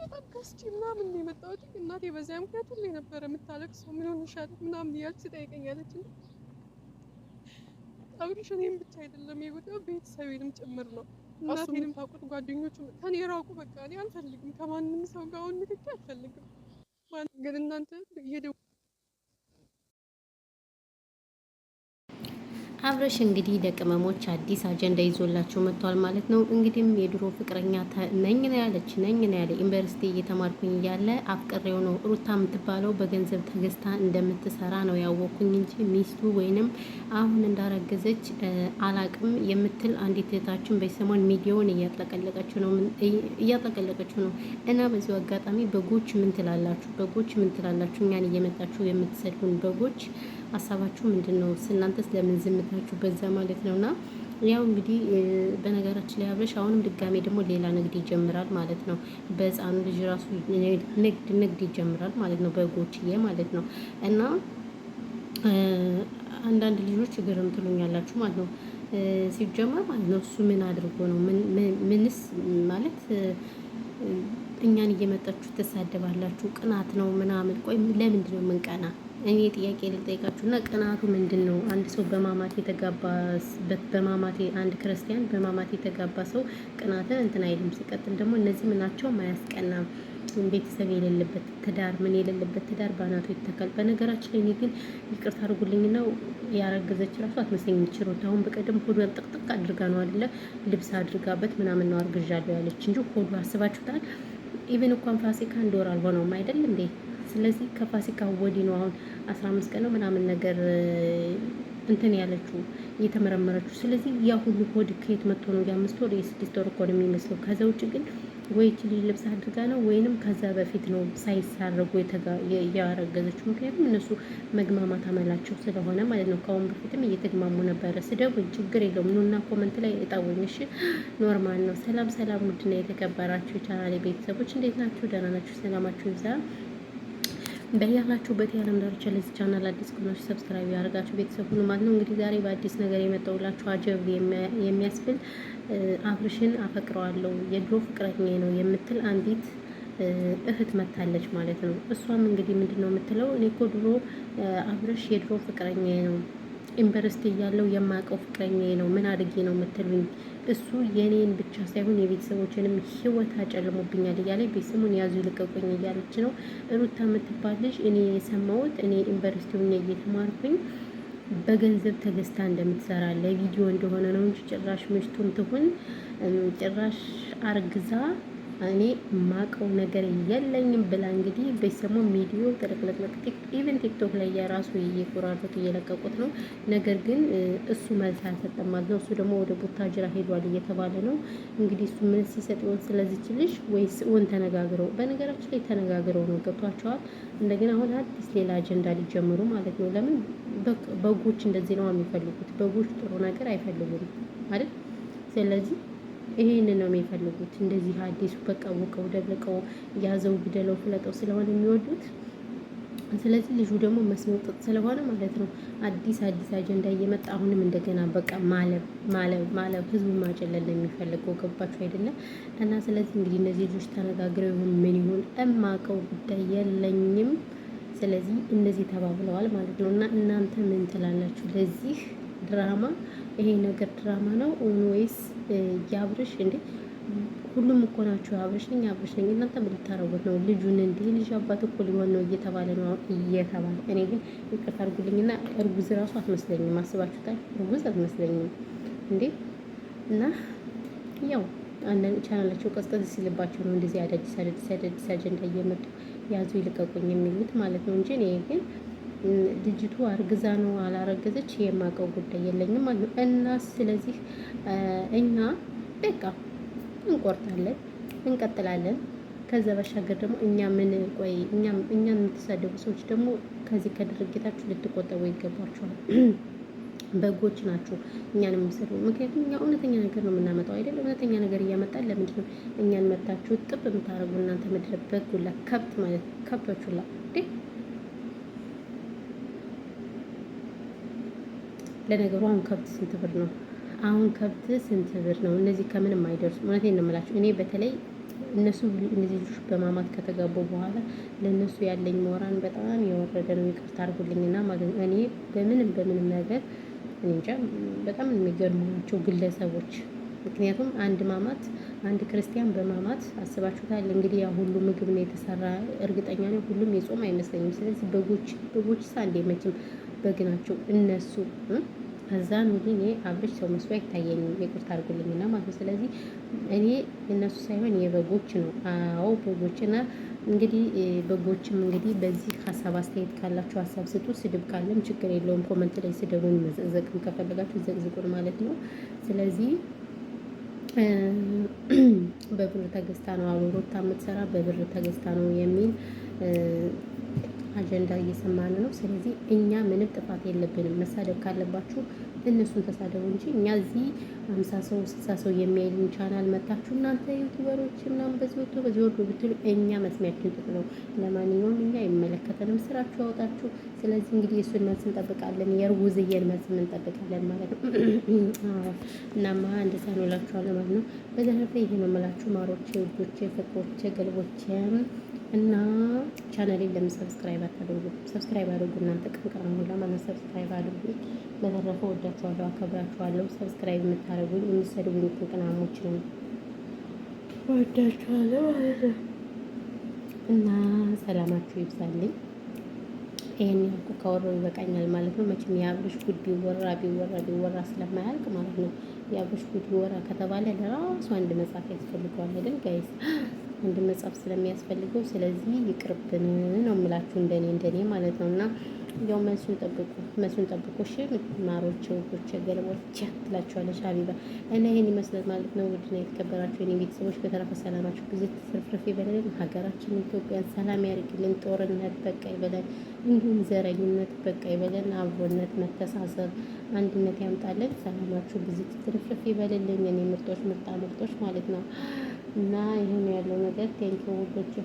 በጣም ከስቼ ምናምን ነው የመጣሁት። እናቴ በዚያ ምክንያት ሁሌ ነበረ የምታለቅሰው። ምን ሆነሻል ምናምን እያለች ትጠይቀኛለች። እና አብርሽ እኔም ብቻ አይደለም የጎዳው ቤተሰቤንም ጭምር ነው። እናቴንም ታውቁት፣ ጓደኞቹ ከኔ ራቁ። በቃ እኔ አልፈልግም ከማንም ሰው ጋር አሁን ንክኪ አልፈልግም። ግን እናንተ አብርሽ እንግዲህ ለቅመሞች አዲስ አጀንዳ ይዞላቸው መጥቷል ማለት ነው። እንግዲህም የድሮ ፍቅረኛ ነኝ ነው ያለች፣ ነኝ ነው ያለ። ዩኒቨርሲቲ እየተማርኩኝ እያለ አፍቅሬው ነው። ሩታ የምትባለው በገንዘብ ተገዝታ እንደምትሰራ ነው ያወቅኩኝ እንጂ ሚስቱ ወይንም አሁን እንዳረገዘች አላቅም የምትል አንዲት እህታችን በሰሞን ሚዲያውን እያጥለቀለቀችው ነው እና በዚሁ አጋጣሚ በጎች ምን ትላላችሁ? በጎች ምን ትላላችሁ? እኛን እየመጣችሁ የምትሰድቡን በጎች ሀሳባችሁ ምንድን ነው? እናንተስ ለምን ዝምታችሁ በዛ ማለት ነውና ያው እንግዲህ በነገራችን ላይ አብረሽ አሁንም ድጋሜ ደግሞ ሌላ ንግድ ይጀምራል ማለት ነው። በህፃኑ ልጅ ራሱ ንግድ ይጀምራል ማለት ነው። በጎችዬ ማለት ነው። እና አንዳንድ ልጆች ግርም ትሉኛላችሁ ማለት ነው። ሲጀመር ማለት ነው እሱ ምን አድርጎ ነው? ምንስ ማለት እኛን እየመጣችሁ ትሳደባላችሁ? ቅናት ነው ምናምን። ቆይ ለምንድን ነው የምንቀና? እኔ ጥያቄ ልጠይቃችሁ እና ቅናቱ ምንድን ነው? አንድ ሰው በማማት የተጋባ አንድ ክርስቲያን በማማት የተጋባ ሰው ቅናትን እንትን አይልም። ሲቀጥል ደግሞ እነዚህ ምናቸው አያስቀናም። ቤተሰብ የሌለበት ትዳር ምን የሌለበት ትዳር በአናቱ ይተካል። በነገራችን ላይ እኔ ግን ይቅርታ አድርጉልኝና ያረገዘች ራሱ አትመስለኝም። የሚችሉት አሁን በቀደም ሆዷን ጥቅጥቅ አድርጋ ነው አይደለ ልብስ አድርጋበት ምናምን ነው አርግዣለሁ ያለች እንጂ ሆዷ አስባችሁታል? ኢቨን እንኳን ፋሲካ አንድ ወር አልሆነውም አይደል እንዴ? ስለዚህ ከፋሲካ ወዲህ ነው አሁን 15 ቀን ነው ምናምን ነገር እንትን ያለችው እየተመረመረችው። ስለዚህ ያ ሁሉ ሆድ ከየት መጥቶ ነው? የ5 ወር የ6 ወር እኮ ነው የሚመስለው። ከዛ ውጭ ግን ወይ እቺ ልጅ ልብስ አድርጋ ነው ወይንም ከዛ በፊት ነው ሳይሳረጉ ያረገዘችው። ምክንያቱም እነሱ መግማማት አመላቸው ስለሆነ ማለት ነው። ከአሁን በፊትም እየተግማሙ ነበረ። ስደቡኝ፣ ችግር የለውም ኑና ኮመንት ላይ እጣውኝ። እሺ ኖርማል ነው። ሰላም ሰላም፣ ውድና የተከበራችሁ የቻናሌ ቤተሰቦች እንዴት ናችሁ? ደህና ናችሁ? ሰላማችሁ ይብዛ በያላችሁበት የዓለም ዳርቻ። ለዚህ ቻናል አዲስ ከሆናችሁ ሰብስክራይብ ያደርጋችሁ ቤተሰብ ሁኑ ማለት ነው። እንግዲህ ዛሬ በአዲስ ነገር የመጣሁላችሁ አጀብ የሚያስብል አብርሽን አፈቅረዋለሁ የድሮ ፍቅረኛዬ ነው የምትል አንዲት እህት መታለች ማለት ነው። እሷም እንግዲህ ምንድነው የምትለው? እኔ እኮ ድሮ አብርሽ የድሮ ፍቅረኛዬ ነው፣ ዩኒቨርሲቲ እያለሁ የማውቀው ፍቅረኛዬ ነው። ምን አድርጌ ነው የምትሉኝ? እሱ የኔን ብቻ ሳይሆን የቤተሰቦችንም ህይወት አጨልሞብኛል እያለ ቤተሰቡን ያዙ ይልቀቁኝ እያለች ነው። ሩታ የምትባል ልጅ እኔ የሰማሁት እኔ ዩኒቨርሲቲ ሆኜ እየተማርኩኝ በገንዘብ ተገዝታ እንደምትሰራ ለቪዲዮ እንደሆነ ነው እንጂ ጭራሽ ምሽቱን ትሁን ጭራሽ አርግዛ እኔ ማቀው ነገር የለኝም ብላ እንግዲህ በሰሞኑ ሚዲዮ ተለቅለቅለቅ ኢቨን ቲክቶክ ላይ የራሱ እየቆራረጡ እየለቀቁት ነው። ነገር ግን እሱ መልስ አልሰጠም ማለት ነው። እሱ ደግሞ ወደ ቡታጅራ ሄዷል እየተባለ ነው። እንግዲህ እሱ ምን ሲሰጥ ይሆን ስለዚች ልጅ ወይስ ውን ተነጋግረው? በነገራችን ላይ ተነጋግረው ነው ገብቷቸዋል። እንደገና አሁን አዲስ ሌላ አጀንዳ ሊጀምሩ ማለት ነው። ለምን በጎች እንደዚህ ነው የሚፈልጉት? በጎች ጥሩ ነገር አይፈልጉም አይደል? ስለዚህ ይሄንን ነው የሚፈልጉት። እንደዚህ አዲሱ በቃ ወቀው ደብቀው ያዘው ግደለው ፍለጠው ስለሆነ የሚወዱት። ስለዚህ ልጁ ደግሞ መስሚው ጥጥ ስለሆነ ማለት ነው አዲስ አጀንዳ እየመጣ አሁንም እንደገና በቃ ማለብ ህዝቡን ማጨለል ነው የሚፈልገው። ገባችሁ አይደለም? እና ስለዚህ እንግዲህ እነዚህ ልጆች ተነጋግረው ይሁን ምን ይሁን እማቀው ጉዳይ የለኝም። ስለዚህ እነዚህ ተባብለዋል ማለት ነው። እና እናንተ ምን ትላላችሁ ለዚህ ድራማ? ይሄ ነገር ድራማ ነው ወይስ ያብርሽ? እንዴ ሁሉም እኮ ናቸው አብርሽ ነኝ እናንተ ምን ልታረጉት ነው? ልጁን እንዴ ልጅ አባት እኮ ሊሆን ነው እየተባለ ነው እየተባለ። እኔ ግን ይቅርታ አድርጉልኝና እርጉዝ ራሱ አትመስለኝም። አስባችሁታል? እርጉዝ አትመስለኝም እንዴ። እና ያው አንዳንድ ቻናላቸው ቀዝቀዝ ሲልባቸው ነው እንደዚህ አዳዲስ አጀንዳ እየመጡ ያዙ ይልቀቁኝ የሚሉት ማለት ነው እንጂ እኔ ግን ልጅቱ አርግዛ ነው አላረገዘች የማውቀው ጉዳይ የለኝም ማለት ነው። እና ስለዚህ እኛ በቃ እንቆርጣለን፣ እንቀጥላለን። ከዛ ባሻገር ደግሞ እኛ የምትሳደቡ ሰዎች ደግሞ ከዚህ ከድርጊታችሁ ልትቆጠቡ ይገባችኋል። በጎች ናችሁ እኛን የምትሰሩ። ምክንያቱም እኛ እውነተኛ ነገር ነው የምናመጣው አይደል? እውነተኛ ነገር እያመጣን ለምንድን ነው እኛን መታችሁ ጥብ የምታረጉ? እናንተ ምድረ በግ ሁላ ከብት ማለት ከብቶች ሁላ እንዴ! ለነገሩ አሁን ከብት ስንት ብር ነው? አሁን ከብት ስንት ብር ነው? እነዚህ ከምንም አይደርሱም። እውነቴን ነው የምላችሁ። እኔ በተለይ እነሱ እነዚህ ልጆች በማማት ከተጋቡ በኋላ ለእነሱ ያለኝ ሞራን በጣም የወረደ ነው። ይቅርታ አድርጉልኝና ማለት ነው። እኔ በምንም ነገር እኔ እንጃ በጣም የሚገርሙ ናቸው ግለሰቦች። ምክንያቱም አንድ ክርስቲያን በማማት አስባችሁታል እንግዲህ ያ ሁሉ ምግብ ነው የተሰራ። እርግጠኛ ነኝ ሁሉም የጾም አይመስለኝም። ስለዚህ በጎች ሳንዴ መቼም በግ ናቸው እነሱ ከዛን ወዲህ እኔ አብርሽ ሰው መስሎ አይታየኝም። ይቅርታ አድርጉልኝና ማለት ነው። ስለዚህ እኔ እነሱ ሳይሆን የበጎች ነው። አዎ በጎችና እንግዲህ በጎችም እንግዲህ በዚህ ሀሳብ አስተያየት ካላችሁ ሀሳብ ስጡ። ስድብ ካለም ችግር የለውም ኮመንት ላይ ስደቡን፣ መዘቅዘቅም ከፈለጋችሁ ዘቅዝቁን ማለት ነው። ስለዚህ በብር ተገዝታ ነው አሉ ሩታ የምትሰራ በብር ተገዝታ ነው የሚል አጀንዳ እየሰማን ነው። ስለዚህ እኛ ምንም ጥፋት የለብንም። መሳደብ ካለባችሁ እነሱን ተሳደቡ እንጂ እኛ እዚህ 50 ሰው 60 ሰው የሚያይልን ቻናል መታችሁ እናንተ ዩቲዩበሮች ምናምን በዚህ ወጥቶ ብትሉ እኛ መስሚያችን ጥጥ ነው። ለማንኛውም እኛ አይመለከተንም፣ ስራችሁ ያወጣችሁ። ስለዚህ እንግዲህ እሱን መልስ እንጠብቃለን፣ የእርጉዝዬን መልስ እንጠብቃለን ማለት ነው። እናማ እንደዛ ነው እላችኋለሁ ማለት ነው። በተረፈ ይሄ ነው የምላችሁ ማሮቼ፣ ውዶቼ፣ ፍቅሮቼ፣ ገልቦቼ እና ቻናሌን ለምን ሰብስክራይብ አታደርጉ? ሰብስክራይብ አድርጉ እናንተ ቅንቅራም ሁላ ማለት ሰብስክራይብ አድርጉ። በተረፈ ወዳችኋለሁ፣ አከብራችኋለሁ። ሰብስክራይብ የምታደርጉኝ የምትሰድቡኝ ቅንቅናሞች ነው ወዳችኋለሁ ማለት ነው። እና ሰላማችሁ ይብዛልኝ። ይሄን ያልኩ ካወራሁ ይበቃኛል ማለት ነው። መቼም የአብርሽ ጉድ ቢወራ ስለማያልቅ ማለት ነው። የአብርሽ ጉድ ቢወራ ከተባለ ለራሱ አንድ መጽሐፍ ያስፈልገዋል አይደል ጋይስ? አንድ መጽሐፍ ስለሚያስፈልገው ስለዚህ ይቅርብን ነው የምላችሁ፣ እንደኔ ማለት ነው። እና ያው መልሱን ጠብቁ እሺ ማሮቼ፣ ውዶቼ፣ ገለቦቼ ትላችኋለች ሀቢባ። እና ይሄን ይመስላል ማለት ነው። ውድና የተከበራችሁ የኔ ቤተሰቦች በተረፈ ሰላማችሁ ብዙ ትርፍርፍ ይበለን። ሀገራችን ኢትዮጵያን ሰላም ያርግልን። ጦርነት በቃ ይበለን፣ እንዲሁም ዘረኝነት በቃ ይበለን። አብሮነት፣ መተሳሰብ፣ አንድነት ያምጣልን። ሰላማችሁ ብዙ ትርፍርፍ ይበልልኝ የኔ ምርጦች ማለት ነው። እና ይሄን ያለው ነገር ቴንኪው ውዶች።